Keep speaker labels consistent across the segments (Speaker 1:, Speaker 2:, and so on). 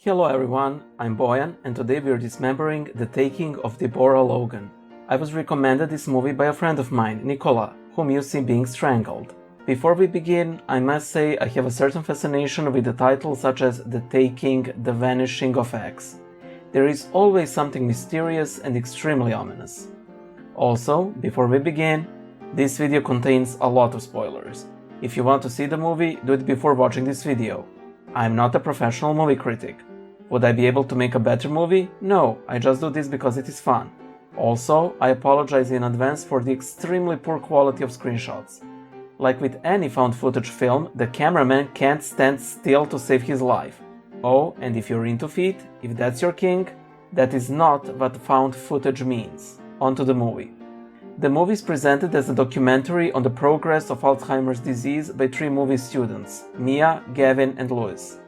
Speaker 1: Hello everyone, I'm Boyan and today we are dismembering The Taking of Deborah Logan. I was recommended this movie by a friend of mine, Nicola, whom you see being strangled. Before we begin, I must say I have a certain fascination with the titles such as The Taking, The Vanishing of X. There is always something mysterious and extremely ominous. Also, before we begin, this video contains a lot of spoilers. If you want to see the movie, do it before watching this video. I'm not a professional movie critic. Would I be able to make a better movie? No, I just do this because it is fun. Also, I apologize in advance for the extremely poor quality of screenshots. Like with any found footage film, the cameraman can't stand still to save his life. Oh, and if you're into feet, if that's your king, that is not what found footage means. On to the movie. The movie is presented as a documentary on the progress of Alzheimer's disease by three movie students, Mia, Gavin, and Louis.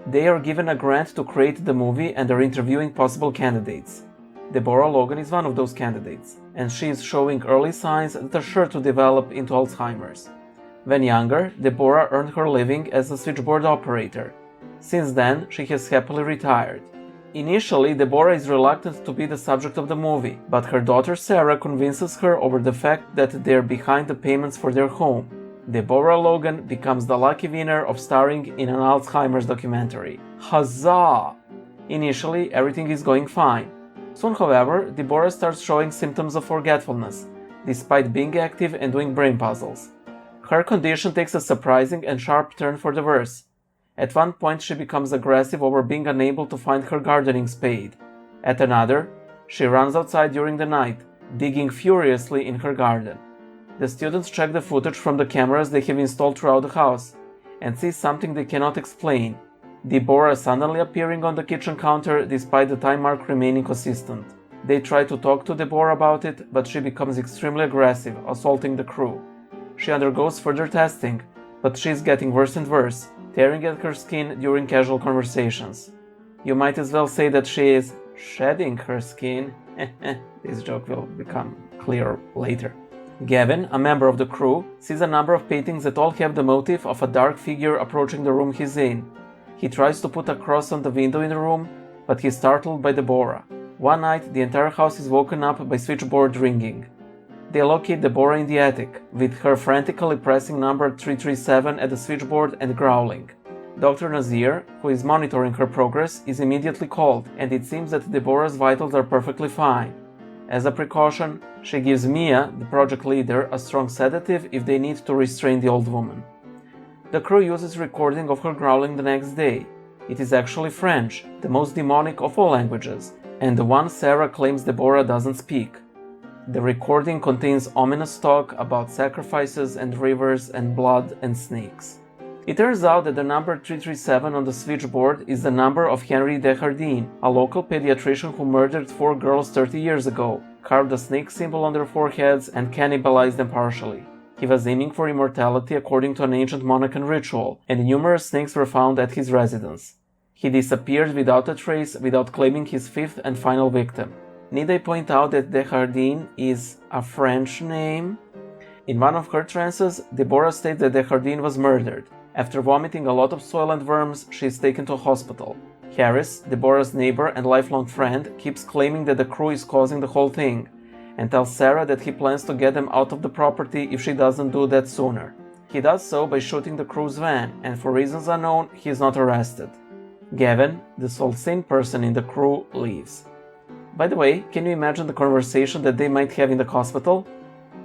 Speaker 1: They are given a grant to create the movie and are interviewing possible candidates. Deborah Logan is one of those candidates, and she is showing early signs that are sure to develop into Alzheimer's. When younger, Deborah earned her living as a switchboard operator. Since then, she has happily retired. Initially, Deborah is reluctant to be the subject of the movie, but her daughter Sarah convinces her over the fact that they're behind the payments for their home. Deborah Logan becomes the lucky winner of starring in an Alzheimer's documentary. Huzzah! Initially, everything is going fine. Soon, however, Deborah starts showing symptoms of forgetfulness, despite being active and doing brain puzzles. Her condition takes a surprising and sharp turn for the worse. At one point, she becomes aggressive over being unable to find her gardening spade. At another, she runs outside during the night, digging furiously in her garden. The students check the footage from the cameras they have installed throughout the house and see something they cannot explain. Deborah suddenly appearing on the kitchen counter despite the time mark remaining consistent. They try to talk to Deborah about it, but she becomes extremely aggressive, assaulting the crew. She undergoes further testing, but she is getting worse and worse, tearing at her skin during casual conversations. You might as well say that she is shedding her skin. This joke will become clear later. Gavin, a member of the crew, sees a number of paintings that all have the motif of a dark figure approaching the room he's in. He tries to put a cross on the window in the room, but he's startled by Deborah. One night, the entire house is woken up by switchboard ringing. They locate Deborah in the attic, with her frantically pressing number 337 at the switchboard and growling. Dr. Nazir, who is monitoring her progress, is immediately called, and it seems that Deborah's vitals are perfectly fine. As a precaution, she gives Mia, the project leader, a strong sedative if they need to restrain the old woman. The crew uses recording of her growling the next day. It is actually French, the most demonic of all languages, and the one Sarah claims Deborah doesn't speak. The recording contains ominous talk about sacrifices and rivers and blood and snakes. It turns out that the number 337 on the switchboard is the number of Henry Desjardins, a local pediatrician who murdered 4 girls 30 years ago, carved a snake symbol on their foreheads, and cannibalized them partially. He was aiming for immortality according to an ancient Monacan ritual, and numerous snakes were found at his residence. He disappeared without a trace, without claiming his 5th and final victim. Need I point out that Desjardins is a French name? In one of her trances, Deborah states that Desjardins was murdered. After vomiting a lot of soil and worms, she is taken to a hospital. Harris, Deborah's neighbor and lifelong friend, keeps claiming that the crew is causing the whole thing, and tells Sarah that he plans to get them out of the property if she doesn't do that sooner. He does so by shooting the crew's van, and for reasons unknown, he is not arrested. Gavin, the sole sane person in the crew, leaves. By the way, can you imagine the conversation that they might have in the hospital?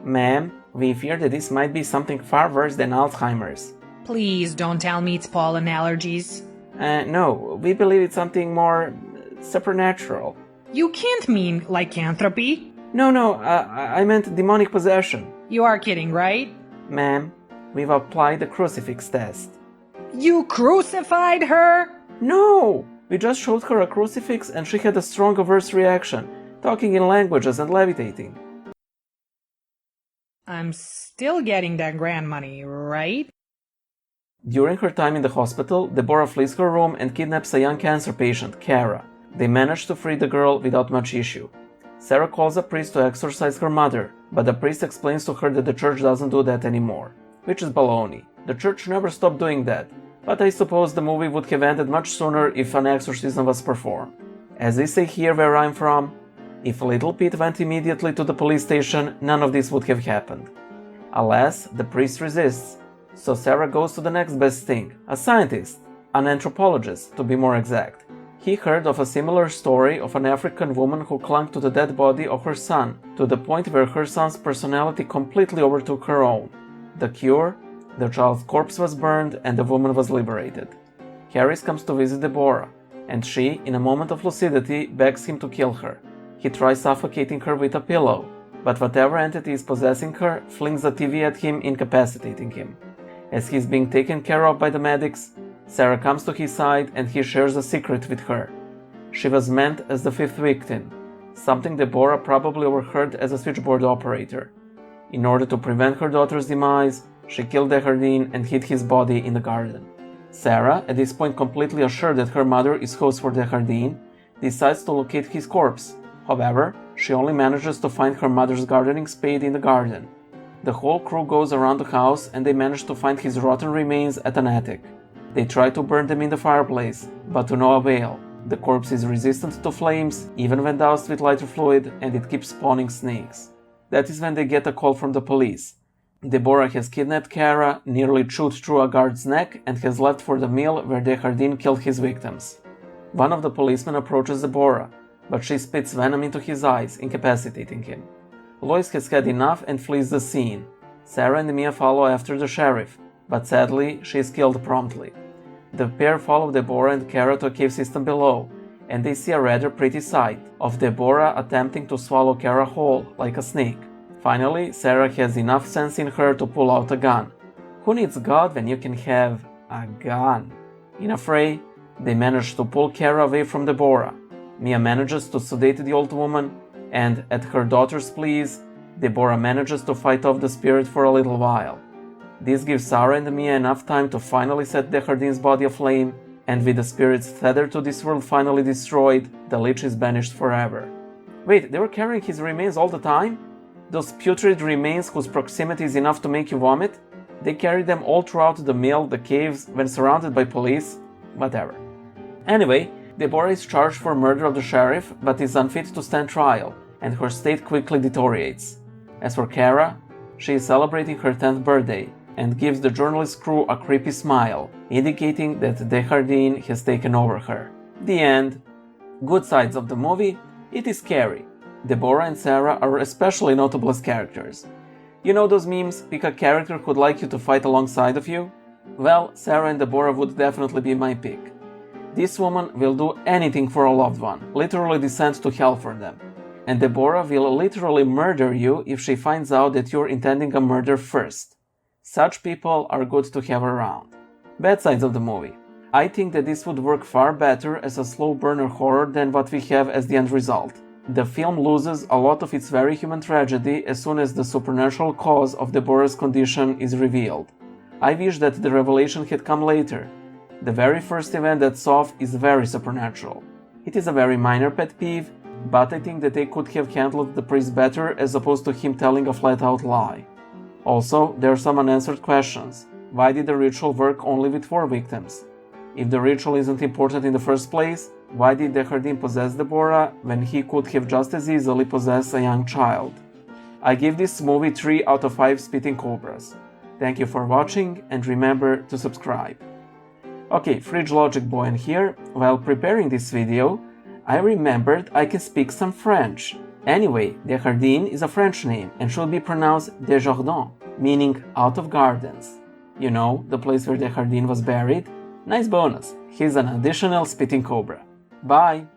Speaker 1: Ma'am, we fear that this might be something far worse than Alzheimer's.
Speaker 2: Please don't tell me it's pollen allergies.
Speaker 1: No, we believe it's something more supernatural.
Speaker 2: You can't mean lycanthropy.
Speaker 1: No, I meant demonic possession.
Speaker 2: You are kidding, right?
Speaker 1: Ma'am, we've applied the crucifix test.
Speaker 2: You crucified her?
Speaker 1: No! We just showed her a crucifix and she had a strong adverse reaction, talking in languages and levitating.
Speaker 2: I'm still getting that grant money, right?
Speaker 1: During her time in the hospital, Deborah flees her room and kidnaps a young cancer patient, Kara. They manage to free the girl without much issue. Sarah calls a priest to exorcise her mother, but the priest explains to her that the church doesn't do that anymore, which is baloney. The church never stopped doing that, but I suppose the movie would have ended much sooner if an exorcism was performed. As they say here where I'm from, if little Pete went immediately to the police station, none of this would have happened. Alas, the priest resists, so Sarah goes to the next best thing, a scientist, an anthropologist to be more exact. He heard of a similar story of an African woman who clung to the dead body of her son, to the point where her son's personality completely overtook her own. The cure? The child's corpse was burned and the woman was liberated. Harris comes to visit Deborah, and she, in a moment of lucidity, begs him to kill her. He tries suffocating her with a pillow, but whatever entity is possessing her flings a TV at him, incapacitating him. As he is being taken care of by the medics, Sarah comes to his side and he shares a secret with her. She was meant as the fifth victim, something Deborah probably overheard as a switchboard operator. In order to prevent her daughter's demise, she killed Dehardine and hid his body in the garden. Sarah, at this point completely assured that her mother is host for Dehardine, decides to locate his corpse. However, she only manages to find her mother's gardening spade in the garden. The whole crew goes around the house and they manage to find his rotten remains at an attic. They try to burn them in the fireplace, but to no avail. The corpse is resistant to flames, even when doused with lighter fluid, and it keeps spawning snakes. That is when they get a call from the police. Deborah has kidnapped Kara, nearly chewed through a guard's neck, and has left for the mill where Dehardine killed his victims. One of the policemen approaches Deborah, but she spits venom into his eyes, incapacitating him. Lois has had enough and flees the scene. Sarah and Mia follow after the sheriff, but sadly, she is killed promptly. The pair follow Deborah and Kara to a cave system below, and they see a rather pretty sight of Deborah attempting to swallow Kara whole, like a snake. Finally, Sarah has enough sense in her to pull out a gun. Who needs God when you can have a gun? In a fray, they manage to pull Kara away from Deborah. Mia manages to sedate the old woman, and at her daughter's pleas, Deborah manages to fight off the spirit for a little while. This gives Sarah and Mia enough time to finally set Dehardine's body aflame, and with the spirit's tether to this world finally destroyed, the lich is banished forever. Wait, they were carrying his remains all the time? Those putrid remains whose proximity is enough to make you vomit? They carried them all throughout the mill, the caves, when surrounded by police? Whatever. Anyway, Deborah is charged for murder of the sheriff, but is unfit to stand trial, and her state quickly deteriorates. As for Kara, she is celebrating her 10th birthday, and gives the journalist crew a creepy smile, indicating that Dehardine has taken over her. The end. Good sides of the movie: it is scary. Deborah and Sarah are especially notable as characters. You know those memes, pick a character who'd like you to fight alongside of you? Well, Sarah and Deborah would definitely be my pick. This woman will do anything for a loved one, literally descend to hell for them. And Deborah will literally murder you if she finds out that you're intending a murder first. Such people are good to have around. Bad sides of the movie. I think that this would work far better as a slow burner horror than what we have as the end result. The film loses a lot of its very human tragedy as soon as the supernatural cause of Deborah's condition is revealed. I wish that the revelation had come later. The very first event that's off is very supernatural. It is a very minor pet peeve, but I think that they could have handled the priest better as opposed to him telling a flat-out lie. Also, there are some unanswered questions. Why did the ritual work only with 4 victims? If the ritual isn't important in the first place, why did Dehardine possess Deborah when he could have just as easily possessed a young child? I give this movie 3 out of 5 spitting cobras. Thank you for watching and remember to subscribe. Okay, Fridge Logic Boyan here. While preparing this video, I remembered I can speak some French. Anyway, Dehardine is a French name and should be pronounced Desjardins, meaning out of gardens. You know, the place where Dehardine was buried? Nice bonus, here's an additional spitting cobra. Bye!